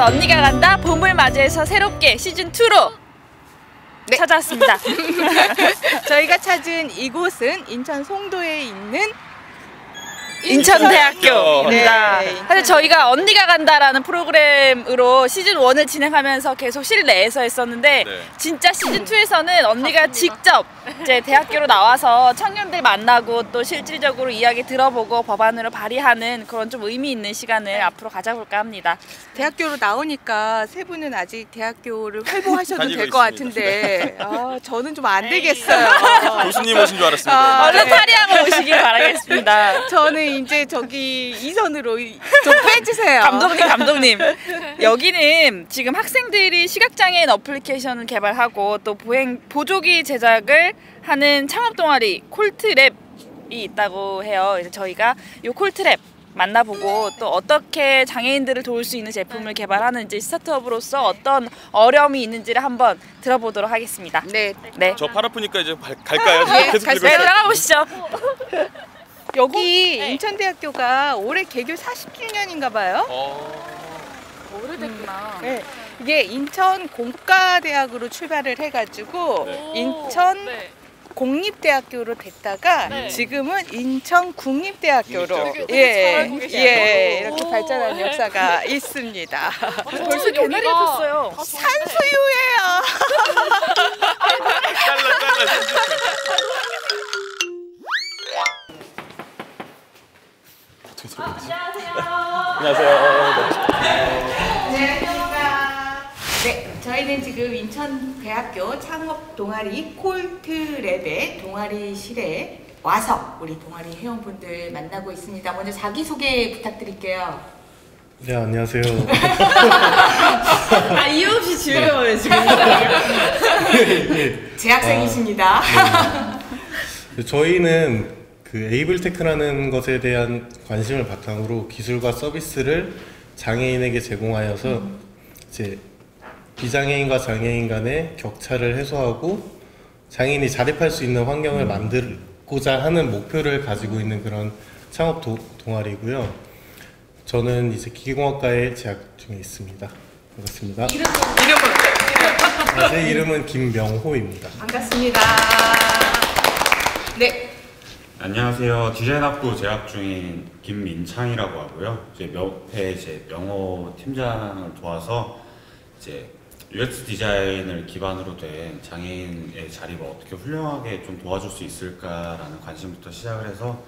언니가 간다 봄을 맞이해서 새롭게 시즌2로 찾아왔습니다. 저희가 찾은 이곳은 인천 송도에 있는 인천대학교입니다. 네. 사실 저희가 언니가 간다라는 프로그램으로 시즌1을 진행하면서 계속 실내에서 했었는데 진짜 시즌2에서는 언니가 직접 이제 대학교로 나와서 청년들 만나고 또 실질적으로 이야기 들어보고 법안으로 발의하는 그런 좀 의미 있는 시간을 앞으로 가져볼까 합니다. 대학교로 나오니까 세 분은 아직 대학교를 활보하셔도 될 것 같은데 저는 좀 안 되겠어요. 교수님 오신 줄 알았습니다. 얼른 탈의하고 오시길 바라겠습니다. 저는 이제 저기 이선으로 좀 빼주세요. 감독님. 여기는 지금 학생들이 시각장애인 어플리케이션을 개발하고 또 보조기 제작을 하는 창업 동아리 콜트랩이 있다고 해요. 그래서 저희가 이 콜트랩 만나보고 또 어떻게 장애인들을 도울 수 있는 제품을 개발하는지 스타트업으로서 어떤 어려움이 있는지를 한번 들어보도록 하겠습니다. 네. 저 팔 아프니까 이제 갈까요? 계속 네, 들어가 보시죠. 여기 인천대학교가 올해 개교 40주년인가 봐요. 오래됐구나. 네. 이게 인천 공과대학으로 출발을 해가지고 인천 공립대학교로 됐다가 지금은 인천 국립대학교로 이렇게 발전한 역사가 있습니다. 벌써 개나리 폈어요. 산수유예요. 네, 저희는 지금 인천대학교 창업 동아리 콜트랩의 동아리실에 와서 우리 동아리 회원분들 만나고 있습니다. 먼저 자기소개 부탁드릴게요. 네, 안녕하세요. 이유 없이 즐거워요 지금. 재학생이십니다. 저희는 그 에이블테크라는 것에 대한 관심을 바탕으로 기술과 서비스를 장애인에게 제공하여서 이제 비장애인과 장애인 간의 격차를 해소하고 장애인이 자립할 수 있는 환경을 만들고자 하는 목표를 가지고 있는 그런 창업 동아리고요. 저는 이제 기계공학과에 재학 중에 있습니다. 반갑습니다. 제 이름은 김명호입니다. 반갑습니다. 네. 안녕하세요. 디자인학부 재학 중인 김민창이라고 하고요. 옆에 영어 팀장을 도와서 이제 UX 디자인을 기반으로 된 장애인의 자립을 어떻게 훌륭하게 좀 도와줄 수 있을까라는 관심부터 시작을 해서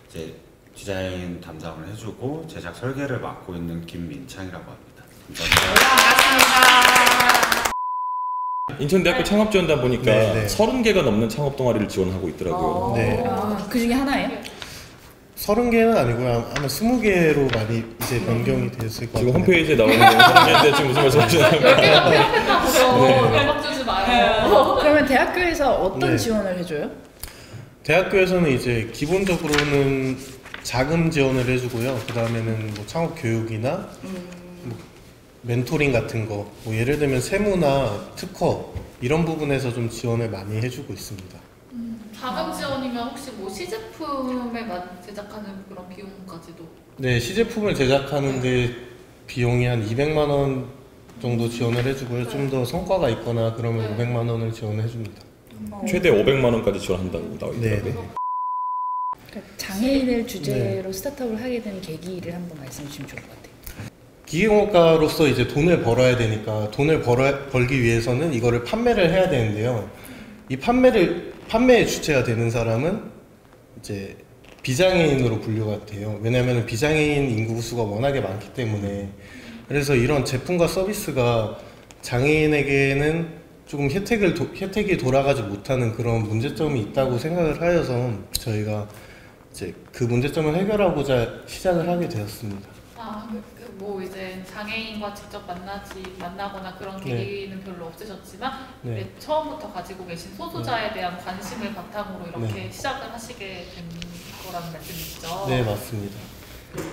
이제 디자인 담당을 해주고 제작 설계를 맡고 있는 김민창이라고 합니다. 반갑습니다. 인천대학교 창업지원단 보니까 네. 30개가 넘는 창업 동아리를 지원하고 있더라고요. 네. 그 중에 하나예요? 30개는 아니고요. 아마 20개로 많이 이제 변경이 됐을 것 같아요. 지금 홈페이지에 나오는 게 30개인데 지금 무슨 말씀 하시나요? 연락 주지 마요. 그러면 대학교에서 어떤 네. 지원을 해줘요? 대학교에서는 이제 기본적으로는 자금 지원을 해주고요. 그 다음에는 뭐 창업 교육이나 뭐 멘토링 같은 거, 뭐 예를 들면 세무나 특허 이런 부분에서 좀 지원을 많이 해주고 있습니다. 자금 지원이면 혹시 뭐 시제품에 제작하는 그런 비용까지도? 네, 시제품을 제작하는데 비용이 한 200만 원 정도 지원을 해주고요. 좀 더 성과가 있거나 그러면 500만 원을 지원을 해줍니다. 최대 500만 원까지 지원한다고 나와 있더라고요. 네. 그러니까 장애인을 주제로 스타트업을 하게 된 계기를 한번 말씀해 주시면 좋을 것 같아요. 기계공학과로서 이제 돈을 벌어야 되니까 돈을 벌기 위해서는 이거를 판매를 해야 되는데요. 이 판매의 주체가 되는 사람은 이제 비장애인으로 분류가 돼요. 왜냐하면 비장애인 인구수가 워낙에 많기 때문에. 그래서 이런 제품과 서비스가 장애인에게는 조금 혜택이 돌아가지 못하는 그런 문제점이 있다고 생각을 하여서 저희가 이제 그 문제점을 해결하고자 시작을 하게 되었습니다. 뭐 이제 장애인과 직접 만나거나 그런 계기는 별로 없으셨지만 처음부터 가지고 계신 소수자에 대한 관심을 바탕으로 이렇게 시작을 하시게 된 거라는 말씀이시죠? 네, 맞습니다.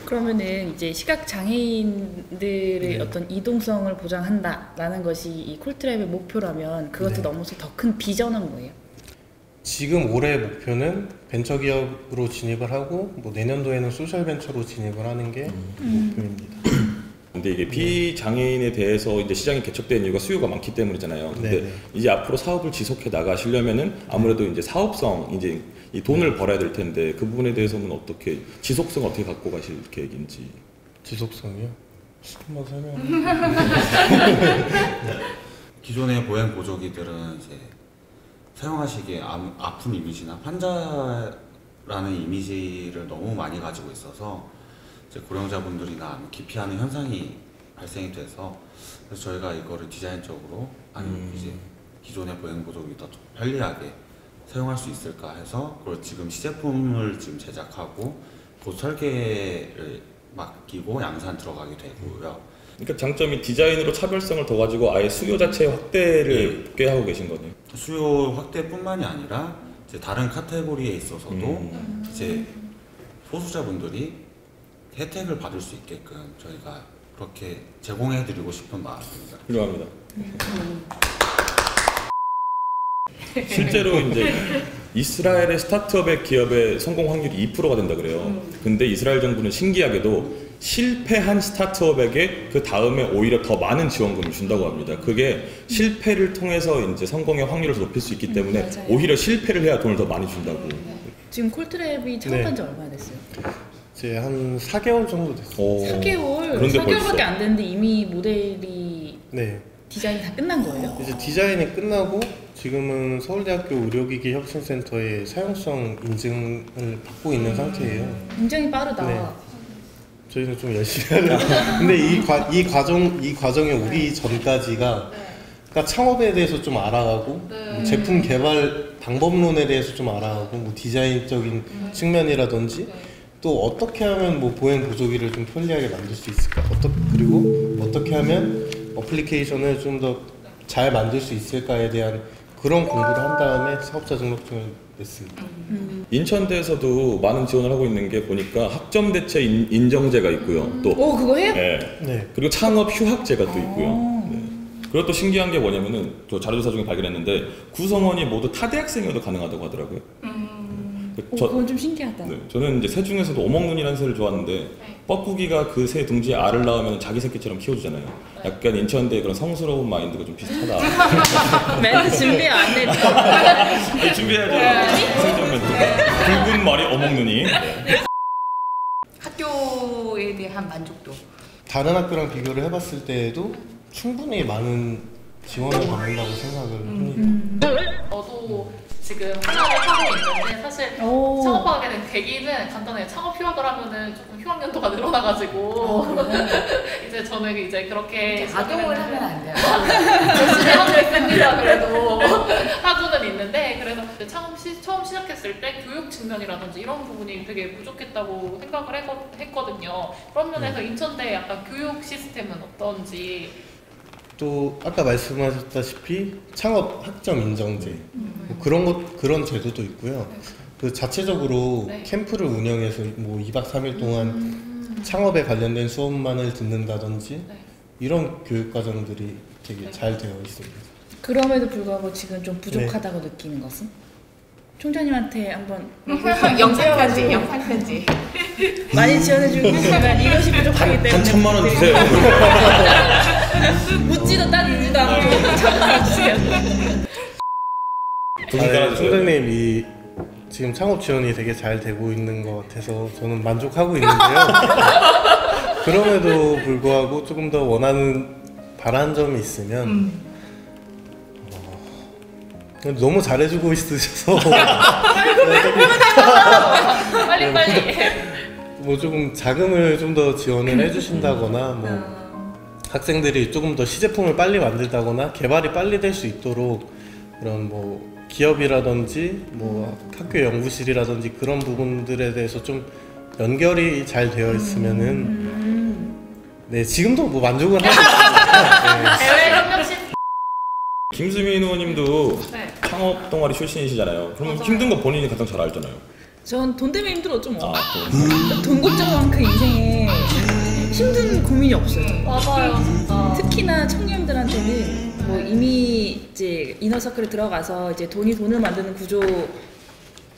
그러면은 이제 시각 장애인들의 어떤 이동성을 보장한다라는 것이 이 콜트랩의 목표라면 그것도 넘어서 더 큰 비전은 뭐예요? 지금 올해 목표는 벤처기업으로 진입을 하고 뭐 내년도에는 소셜벤처로 진입을 하는 게 목표입니다. 근데 이게 비장애인에 대해서 이제 시장이 개척된 이유가 수요가 많기 때문이잖아요. 근데 네네. 이제 앞으로 사업을 지속해 나가시려면은 아무래도 이제 사업성, 이제 이 돈을 벌어야 될 텐데 그 부분에 대해서는 어떻게 지속성 어떻게 갖고 가실 계획인지. 지속성이요? 한번 설명. 기존의 보행 보조기들은 이제 사용하시기에 아픈 이미지나 환자라는 이미지를 너무 많이 가지고 있어서 이제 고령자분들이나 기피하는 현상이 발생이 돼서 그래서 저희가 이거를 디자인적으로 이제 기존의 보행 보조기 더 편리하게 사용할 수 있을까 해서 그걸 지금 시제품을 지금 제작하고 곧 설계를 맡기고 양산 들어가게 되고요. 그러니까 장점이 디자인으로 차별성을 더 가지고 아예 수요 자체의 확대를 꽤 하고 계신 거네요. 수요 확대뿐만이 아니라 이제 다른 카테고리에 있어서도 이제 소수자분들이 혜택을 받을 수 있게끔 저희가 그렇게 제공해드리고 싶은 마음입니다. 훌륭합니다. 실제로 이제 이스라엘의 스타트업의 기업의 성공 확률이 2%가 된다 그래요. 근데 이스라엘 정부는 신기하게도 실패한 스타트업에게 그 다음에 오히려 더 많은 지원금을 준다고 합니다. 그게 실패를 통해서 이제 성공의 확률을 높일 수 있기 때문에 맞아요. 오히려 실패를 해야 돈을 더 많이 준다고. 지금 콜트랩이 창업한 지 얼마나 됐어요? 이제 한 4개월 정도 됐어요. 4개월? 그런데 4개월밖에 벌써. 안 됐는데 이미 모델이 네. 디자인이 다 끝난 거예요? 이제 디자인이 끝나고 지금은 서울대학교 의료기기 혁신센터의 사용성 인증을 받고 있는 상태예요. 굉장히 빠르다. 네. 저희는 좀 열심히 하려고. 근데 이 과정에 오기 전까지가 그러니까 창업에 대해서 좀 알아가고 뭐 제품 개발 방법론에 대해서 좀 알아가고 뭐 디자인적인 측면이라든지 또 어떻게 하면 뭐 보행 보조기를 좀 편리하게 만들 수 있을까? 그리고 어떻게 하면 어플리케이션을 좀 더 잘 만들 수 있을까에 대한 그런 공부를 한 다음에 사업자 등록증을 냈습니다. 인천대에서도 많은 지원을 하고 있는 게 보니까 학점 대체 인정제가 있고요. 또 오, 그거 해요? 네. 네. 그리고 창업 휴학제가 또 있고요. 네. 그리고 또 신기한 게 뭐냐면은 저 자료조사 중에 발견했는데 구성원이 모두 타대학생이어도 가능하다고 하더라고요. 그건 좀 신기하다. 네, 저는 이제 새 중에서도 오목눈이라는 새를 좋아하는데 뻐꾸기가 그 새 둥지에 알을 낳으면 자기 새끼처럼 키워주잖아요. 약간 인천대 그런 성스러운 마인드가 좀 비슷하다. 멘트 준비 안 했죠? 준비해야죠. 성적 멘트. 붉은 머리 오목눈이. 네. 학교에 대한 만족도. 다른 학교랑 비교를 해봤을 때에도 충분히 많은 지원을 받는다고 생각을 합니다. 저도 지금 하나를 하고 있는데 사실 오. 창업하게 된 계기는 간단해요. 창업 휴학을 하면은 조금 휴학 연도가 늘어나가지고 이제 저는 이제 그렇게 악용을 하면 안 돼요. 열심히 하고 있습니다. 그래도 하고는 있는데 그래서 이제 처음 시작했을 때 교육 측면이라든지 이런 부분이 되게 부족했다고 생각을 했거든요. 그런 면에서 인천대 약간 교육 시스템은 어떤지. 또 아까 말씀하셨다시피 창업 학점 인정제 뭐 그런 제도도 있고요. 그 자체적으로 네. 캠프를 운영해서 뭐 2박 3일 동안 창업에 관련된 수업만을 듣는다든지 네. 이런 교육 과정들이 되게 잘 되어 있습니다. 그럼에도 불구하고 지금 좀 부족하다고 느끼는 것은? 총장님한테 한번 영상 편지. 많이 지원해주고 있지만 이것이 부족하기 때문에 한 1,000만 원 주세요. 묻지도 따지지도 않고 1,000만 원 주세요. 총장님 이 지금 창업 지원이 되게 잘 되고 있는 것 같아서 저는 만족하고 있는데요. 그럼에도 불구하고 조금 더 바라는 점이 있으면 너무 잘해주고 있으셔서 빨리. 뭐 조금 자금을 좀 더 지원을 해주신다거나 뭐 학생들이 조금 더 시제품을 빨리 만들다거나 개발이 빨리 될 수 있도록 그런 뭐 기업이라든지 뭐 학교 연구실이라든지 그런 부분들에 대해서 좀 연결이 잘 되어 있으면은 네 지금도 뭐 만족을 하고 있습니다. 대외 협력심. 김수민 의원님도 네. 창업 동아리 출신이시잖아요. 그럼 맞아요. 힘든 거 본인이 가장 잘 알잖아요. 전 돈 때문에 힘들었죠 뭐. 또. 돈 걱정만큼 인생에 힘든 고민이 없어요. 맞아요, 진짜. 특히나 청년들한테는 뭐 이미 이제 이너서클에 들어가서 이제 돈을 만드는 구조를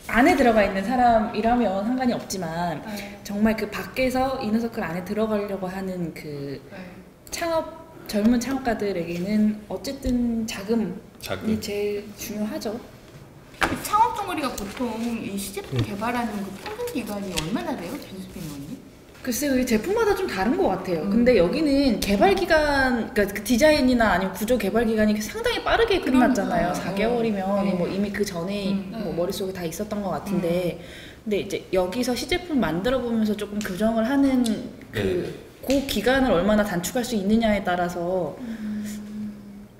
안에 들어가 있는 사람이라면 상관이 없지만 정말 그 밖에서 이너서클 안에 들어가려고 하는 그 젊은 창업가들에게는 어쨌든 자금이 제일 중요하죠. 창업 동아리가 보통 이 시제품 개발하는 그 평균 기간이 얼마나 돼요, 전수빈 의원님? 글쎄요, 제품마다 좀 다른 것 같아요. 근데 여기는 개발 기간, 그러니까 그 디자인이나 아니면 구조 개발 기간이 상당히 빠르게 끝났잖아요. 4개월이면 뭐 이미 그 전에 뭐 머릿속에 다 있었던 것 같은데, 근데 이제 여기서 시제품 만들어 보면서 조금 교정을 하는 그 기간을 얼마나 단축할 수 있느냐에 따라서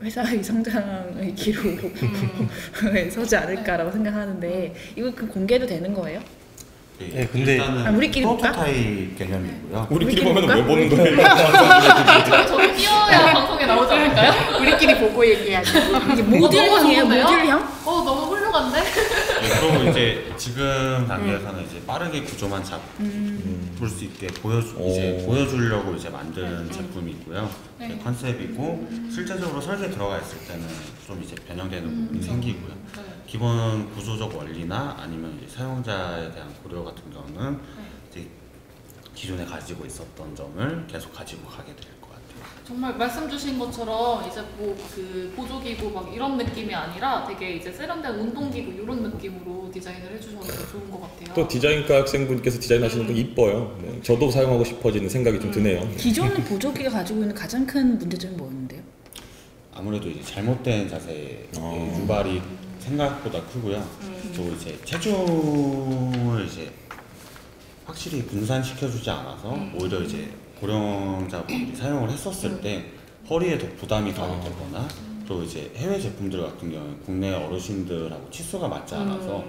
회사의 성장의 기로에 서지 않을까라고 생각하는데, 이거 그 공개도 되는 거예요? 네, 근데 일단은 우리끼리 볼까? 프로토타입 개념이고요. 우리끼리 보면 왜 보는 거예요? 저기 띄워야 방송에 나오지 않을까요? 우리끼리 보고 얘기하죠. 이게 모듈향이에요, 좋은데요? 모듈향? 너무 훌륭한데? 그리고 이제 지금 단계에서는 이제 빠르게 구조만 잡을 수 있게 보여주려고 이제 만든 제품이고요. 컨셉이고 실제적으로 설계 들어가 있을 때는 좀 이제 변형되는 부분이 생기고요. 기본 구조적 원리나 아니면 이제 사용자에 대한 고려 같은 경우는 이제 기존에 가지고 있었던 점을 계속 가지고 가게 될 것 같아요. 정말 말씀 주신 것처럼 이제 뭐 그 보조기구 막 이런 느낌이 아니라 되게 이제 세련된 운동기구 이런 느낌으로 디자인을 해주셔서 좋은 것 같아요. 또 디자인과 학생분께서 디자인하시는 거 이뻐요. 네, 저도 사용하고 싶어지는 생각이 좀 드네요. 기존 보조기가 가지고 있는 가장 큰 문제점이 뭐였는데요? 아무래도 이제 잘못된 자세의 유발이 생각보다 크고요. 또 이제 체중을 이제 확실히 분산시켜주지 않아서 오히려 이제 고령자분들이 사용을 했었을 때 허리에 더 부담이 가게 되거나 또 이제 해외 제품들 같은 경우는 국내 어르신들하고 치수가 맞지 않아서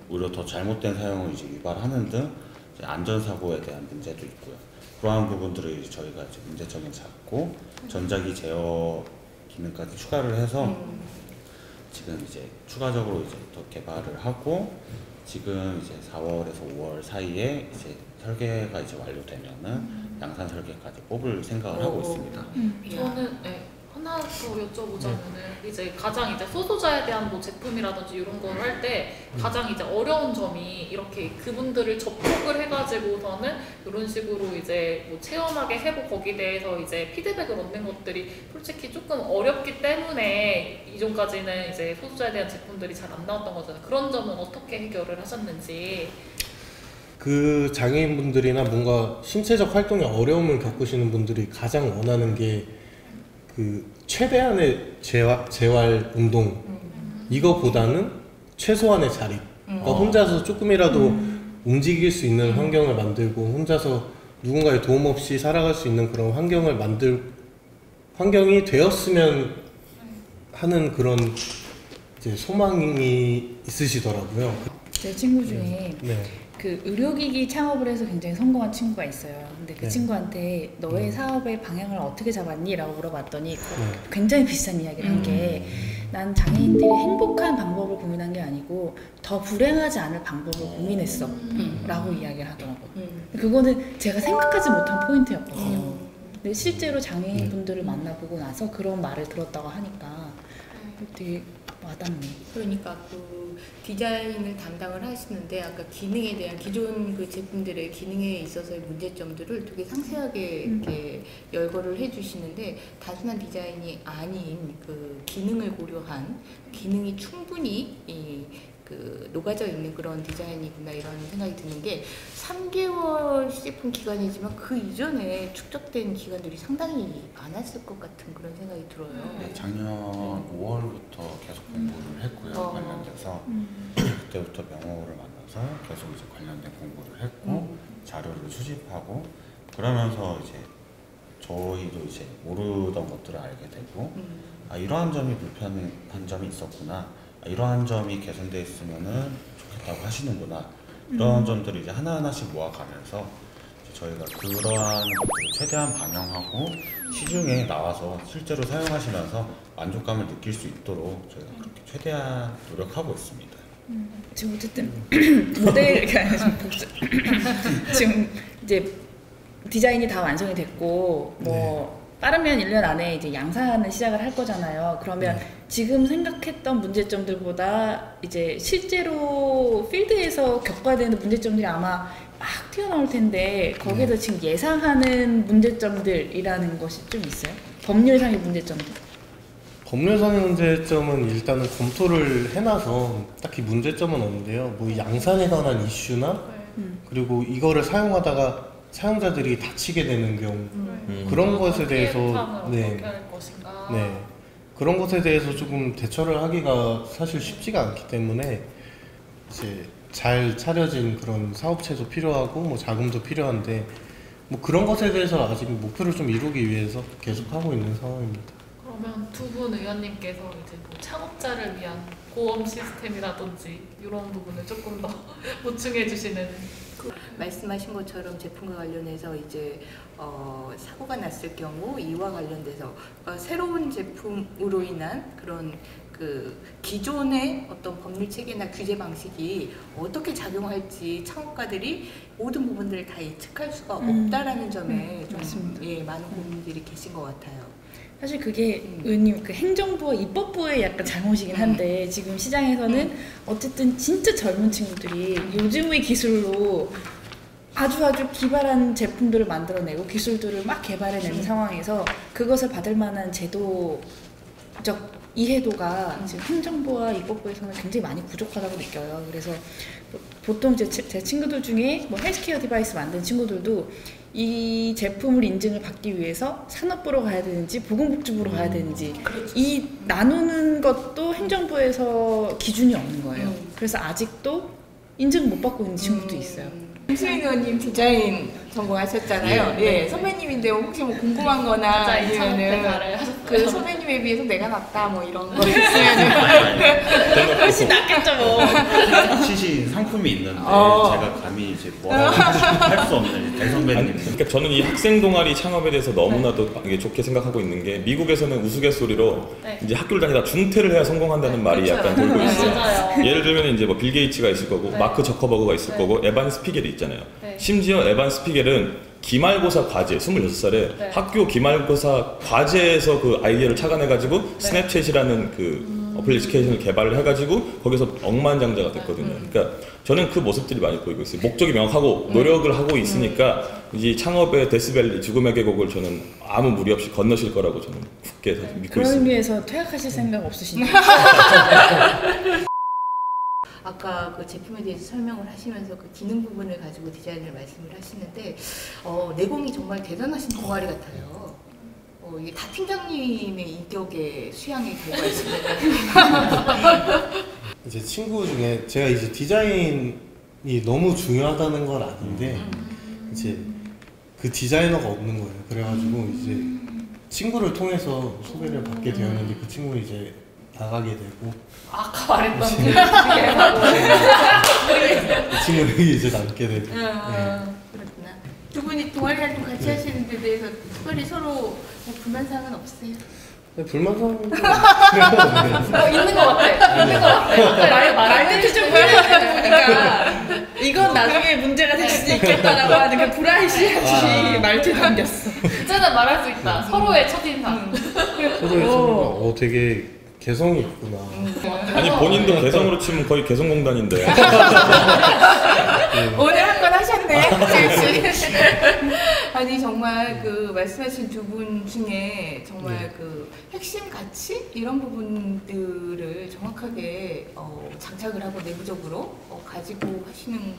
오히려 더 잘못된 사용을 이제 유발하는 등 이제 안전사고에 대한 문제도 있고요. 그러한 부분들을 이제 저희가 이제 문제점을 잡고 전자기 제어 기능까지 추가를 해서 지금 이제 추가적으로 이제 더 개발을 하고 지금 이제 4월에서 5월 사이에 이제 설계가 이제 완료되면은 양산 설계까지 뽑을 생각을 하고 있습니다. 저는 하나 더 여쭤보자면은 이제 가장 이제 소소자에 대한 뭐 제품이라든지 이런 걸 할 때 가장 이제 어려운 점이 이렇게 그분들을 접촉을 해가지고서는 이런 식으로 이제 뭐 체험하게 해고 거기에 대해서 이제 피드백을 얻는 것들이 솔직히 조금 어렵기 때문에 이전까지는 이제 소소자에 대한 제품들이 잘 안 나왔던 거잖아요. 그런 점은 어떻게 해결을 하셨는지. 그 장애인분들이나 뭔가 신체적 활동에 어려움을 겪으시는 분들이 가장 원하는 게 그 최대한의 재활 운동 이거보다는 최소한의 자립. 그러니까 혼자서 조금이라도 움직일 수 있는 환경을 만들고 혼자서 누군가의 도움 없이 살아갈 수 있는 그런 환경이 되었으면 하는 그런 이제 소망이 있으시더라고요. 제 친구 중에 그 의료기기 창업을 해서 굉장히 성공한 친구가 있어요. 근데 그 친구한테 너의 사업의 방향을 어떻게 잡았니? 라고 물어봤더니 굉장히 비슷한 이야기를 한 게 난 장애인들이 행복한 방법을 고민한 게 아니고 더 불행하지 않을 방법을 고민했어 라고 이야기를 하더라고요. 그거는 제가 생각하지 못한 포인트였거든요. 근데 실제로 장애인분들을 만나보고 나서 그런 말을 들었다고 하니까 되게 와닿네. 그러니까 그 디자인을 담당을 하시는데 아까 기능에 대한 기존 그 제품들의 기능에 있어서의 문제점들을 되게 상세하게 이렇게 열거를 해주시는데 단순한 디자인이 아닌 그 기능을 고려한 기능이 충분히 그 녹아져 있는 그런 디자인이구나 이런 생각이 드는 게 3개월 시제품 기간이지만 그 이전에 축적된 기간들이 상당히 많았을 것 같은 그런 생각이 들어요. 네, 작년 5월부터 계속 공부를 했고요. 관련돼서 그때부터 명호를 만나서 계속 이제 관련된 공부를 했고 자료를 수집하고 그러면서 이제 저희도 이제 모르던 것들을 알게 되고 아 이러한 점이 불편한 점이 있었구나. 이러한 점이 개선되어 있으면은 좋겠다고 하시는구나. 이런 점들을 이제 하나하나씩 모아가면서 저희가 그러한 것들을 최대한 반영하고 시중에 나와서 실제로 사용하시면서 만족감을 느낄 수 있도록 저희가 그렇게 최대한 노력하고 있습니다. 지금 어쨌든 모델 지금 이제 디자인이 다 완성이 됐고 뭐 빠르면 1년 안에 이제 양산을 시작을 할 거잖아요. 그러면 지금 생각했던 문제점들보다 이제 실제로 필드에서 겪어야 되는 문제점들이 아마 막 튀어나올 텐데 거기에서 지금 예상하는 문제점들이라는 것이 좀 있어요? 법률상의 문제점들? 법률상의 문제점은 일단은 검토를 해놔서 딱히 문제점은 없는데요. 뭐 양산에 관한 이슈나 그리고 이거를 사용하다가 사용자들이 다치게 되는 경우 그런 것에 대해서 네, 그런 것에 대해서 조금 대처를 하기가 사실 쉽지가 않기 때문에 이제 잘 차려진 그런 사업체도 필요하고 뭐 자금도 필요한데 뭐 그런 것에 대해서 아직 목표를 좀 이루기 위해서 계속 하고 있는 상황입니다. 그러면 두 분 의원님께서 이제 뭐 창업자를 위한 보험 시스템이라든지 이런 부분을 조금 더 보충해 주시는. 말씀하신 것처럼 제품과 관련해서 이제 사고가 났을 경우 이와 관련돼서 새로운 제품으로 인한 그런 그 기존의 어떤 법률 체계나 규제 방식이 어떻게 작용할지 창업가들이 모든 부분들을 다 예측할 수가 없다라는 점에 좀 많은 고민들이 계신 것 같아요. 사실 그게 의원님 그 행정부와 입법부의 약간 잘못이긴 한데 지금 시장에서는 어쨌든 진짜 젊은 친구들이 요즘의 기술로 아주 기발한 제품들을 만들어내고 기술들을 막 개발해내는 상황에서 그것을 받을 만한 제도적 이해도가 지금 행정부와 입법부에서는 굉장히 많이 부족하다고 느껴요. 그래서 보통 제 친구들 중에 뭐 헬스케어 디바이스 만든 친구들도 이 제품을 인증을 받기 위해서 산업부로 가야 되는지 보건복지부로 가야 되는지 이 나누는 것도 행정부에서 기준이 없는 거예요. 그래서 아직도 인증 못 받고 있는 친구도 있어요. 김수인 의원님 디자인 전공하셨잖아요. 예, 선배님인데 혹시 뭐 궁금한 거나 아니면은 그 선배님에 비해서 내가 낫다 뭐 이런 거 있으면은 훨씬 낫겠죠 뭐. 시신 상품이 있는데 제가 감히 이제 뭐라고 할 수 없는 대선배님. 그러니까 저는 이 학생 동아리 창업에 대해서 너무나도 이게 좋게 생각하고 있는 게 미국에서는 우스갯소리로 이제 학교를 다니다 중퇴를 해야 성공한다는 말이 약간 돌고 있어요. 맞아요. 예를 들면 이제 뭐 빌 게이츠가 있을 거고 마크 저커버그가 있을 거고 에반 스피겔이 있잖아요. 심지어 에반 스피겔은 기말고사 과제 26살에 학교 기말고사 과제에서 그 아이디어를 착안해가지고 스냅챗이라는 그 어플리케이션을 개발을 해가지고 거기서 억만장자가 됐거든요. 그러니까 저는 그 모습들이 많이 보이고 있어요. 목적이 명확하고 노력을 하고 있으니까 이 창업의 데스밸리 죽음의 계곡을 저는 아무 무리 없이 건너실 거라고 저는 굳게 믿고 있습니다. 그런 의미에서 퇴학하실 생각 없으신가요? 아까 그 제품에 대해서 설명을 하시면서 그 기능 부분을 가지고 디자인을 말씀을 하시는데 내공이 정말 대단하신 동아리 같아요. 이게 다 팀장님의 인격의 수양의 결과였습니다. 이제 친구 중에 제가 이제 디자인이 너무 중요하다는 건 아는데 이제 그 디자이너가 없는 거예요. 그래가지고 이제 친구를 통해서 소개를 받게 되었는데 그 친구는 이제 나가게 되고 아까 말했던 그 친구는 이제 남게 되고 그렇구나. 두 분이 동아리 활동 같이 하시는 데 대해서 특별히 서로 뭐 불만사항은 없으세요? 네, 불만사항은 있는 것 같아. 있는 것 같아. 말들이 좀 보니까 이건 나중에 문제가 될 수도 있겠다라고 하는 그 브라이시한 말투 담겼어. 이제는 말할 수 있다. 서로의 첫인상. 서로의 되게 개성이 있구나. 아니 본인도 개성으로 치면 거의 개성공단인데. 오늘 한 건 하셨네. 아니 정말 그 말씀하신 두 분 중에 정말 그 핵심 가치 이런 부분들을 정확하게 장착을 하고 내부적으로 가지고 하시는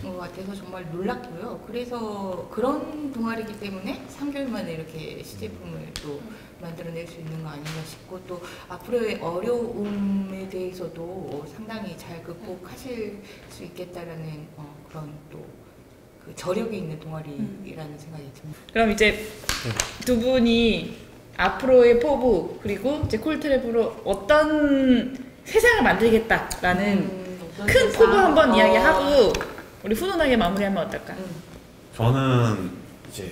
것 같아서 정말 놀랐고요. 그래서 그런 동아리이기 때문에 3개월 만에 이렇게 시제품을 또 만들어낼 수 있는 거 아닌가 싶고 또 앞으로의 어려움에 대해서도 상당히 잘 극복하실 수 있겠다라는 그런 또 그 저력이 있는 동아리라는 생각이 듭니다. 그럼 이제 두 분이 앞으로의 포부 그리고 이제 콜트랩으로 어떤 세상을 만들겠다라는 큰 포부 한번 이야기하고 우리 훈훈하게 마무리하면 어떨까? 저는 이제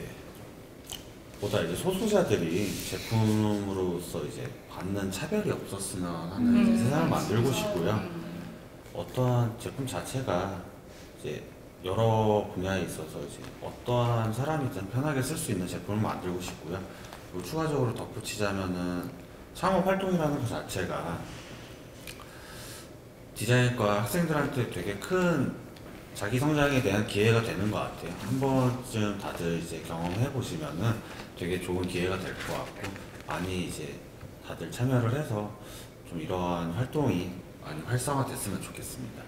보다 이제 소수자들이 제품으로서 이제 받는 차별이 없었으면 하는 세상을 만들고 싶고요. 어떠한 제품 자체가 이제 여러 분야에 있어서 이제 어떠한 사람이든 편하게 쓸 수 있는 제품을 만들고 싶고요. 그리고 추가적으로 덧붙이자면은 창업 활동이라는 것 자체가 디자인과 학생들한테 되게 큰 자기 성장에 대한 기회가 되는 것 같아요. 한 번쯤 다들 이제 경험해 보시면은 되게 좋은 기회가 될 것 같고, 많이 이제 다들 참여를 해서 좀 이러한 활동이 많이 활성화됐으면 좋겠습니다.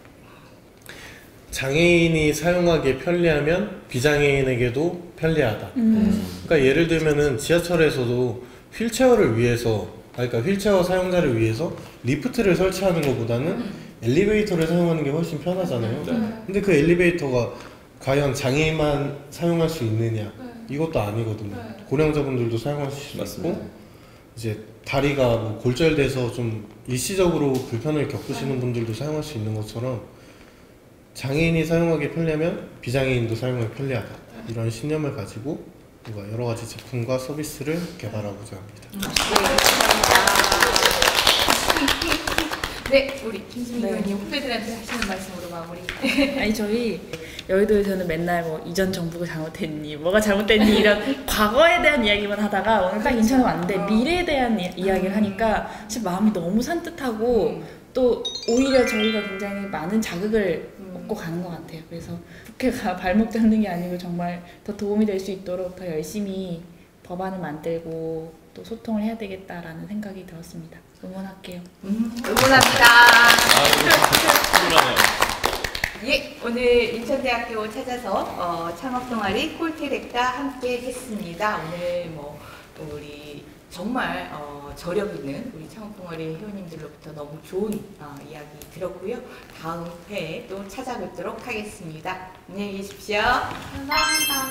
장애인이 사용하기에 편리하면 비장애인에게도 편리하다. 그러니까 예를 들면은 지하철에서도 휠체어를 위해서, 그러니까 휠체어 사용자를 위해서 리프트를 설치하는 것보다는 엘리베이터를 사용하는 게 훨씬 편하잖아요. 근데 그 엘리베이터가 과연 장애인만 사용할 수 있느냐? 이것도 아니거든요. 고령자분들도 사용할 수 있고, 이제 다리가 뭐 골절돼서 좀 일시적으로 불편을 겪으시는 분들도 사용할 수 있는 것처럼, 장애인이 사용하기 편리하면 비장애인도 사용하기 편리하다. 이런 신념을 가지고 뭔가 여러 가지 제품과 서비스를 개발하고자 합니다. 네, 우리 김수민 네. 의원님 후배들한테 하시는 말씀으로 마무리. 아니 저희 여의도에서는 맨날 뭐 이전 정부가 잘못했니, 뭐가 잘못됐니 이런 과거에 대한 이야기만 하다가 오늘 딱 인천에 왔는데 미래에 대한 이야기를 하니까 진짜 마음이 너무 산뜻하고 또 오히려 저희가 굉장히 많은 자극을 얻고 가는 것 같아요. 그래서 국회가 발목 잡는 게 아니고 정말 더 도움이 될 수 있도록 더 열심히 법안을 만들고 또 소통을 해야 되겠다라는 생각이 들었습니다. 응원할게요. 응원합니다. 충분하네요. 예, 오늘 인천대학교 찾아서 창업 동아리 콜트랩과 함께 했습니다. 오늘 뭐 우리 정말 저력 있는 우리 창업 동아리 회원님들로부터 너무 좋은 이야기 들었고요. 다음 회에 또 찾아뵙도록 하겠습니다. 안녕히 계십시오. 감사합니다.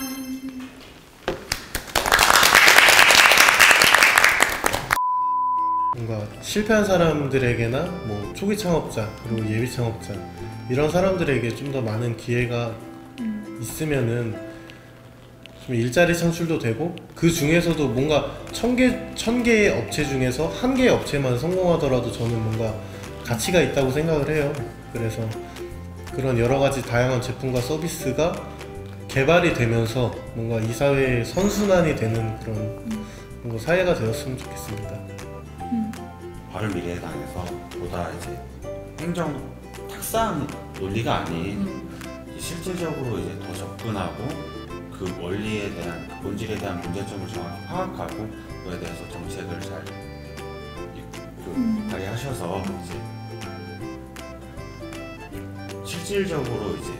뭔가 실패한 사람들에게나 뭐 초기 창업자 그리고 예비 창업자 이런 사람들에게 좀 더 많은 기회가 있으면은 좀 일자리 창출도 되고, 그 중에서도 뭔가 1000개의 업체 중에서 1개의 업체만 성공하더라도 저는 뭔가 가치가 있다고 생각을 해요. 그래서 그런 여러 가지 다양한 제품과 서비스가 개발이 되면서 뭔가 이 사회의 선순환이 되는 그런 뭔가 사회가 되었으면 좋겠습니다. 바른미래당에서 보다 이제 행정 탁상 논리가 아닌 실질적으로 이제 더 접근하고 그 원리에 대한, 그 본질에 대한 문제점을 정확히 파악하고 그에 대해서 정책을 잘 발휘하셔서 이제 실질적으로 이제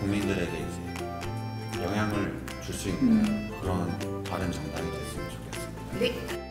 국민들에게 이제 영향을 줄 수 있는 그런 바른 정당이 됐으면 좋겠습니다. 네.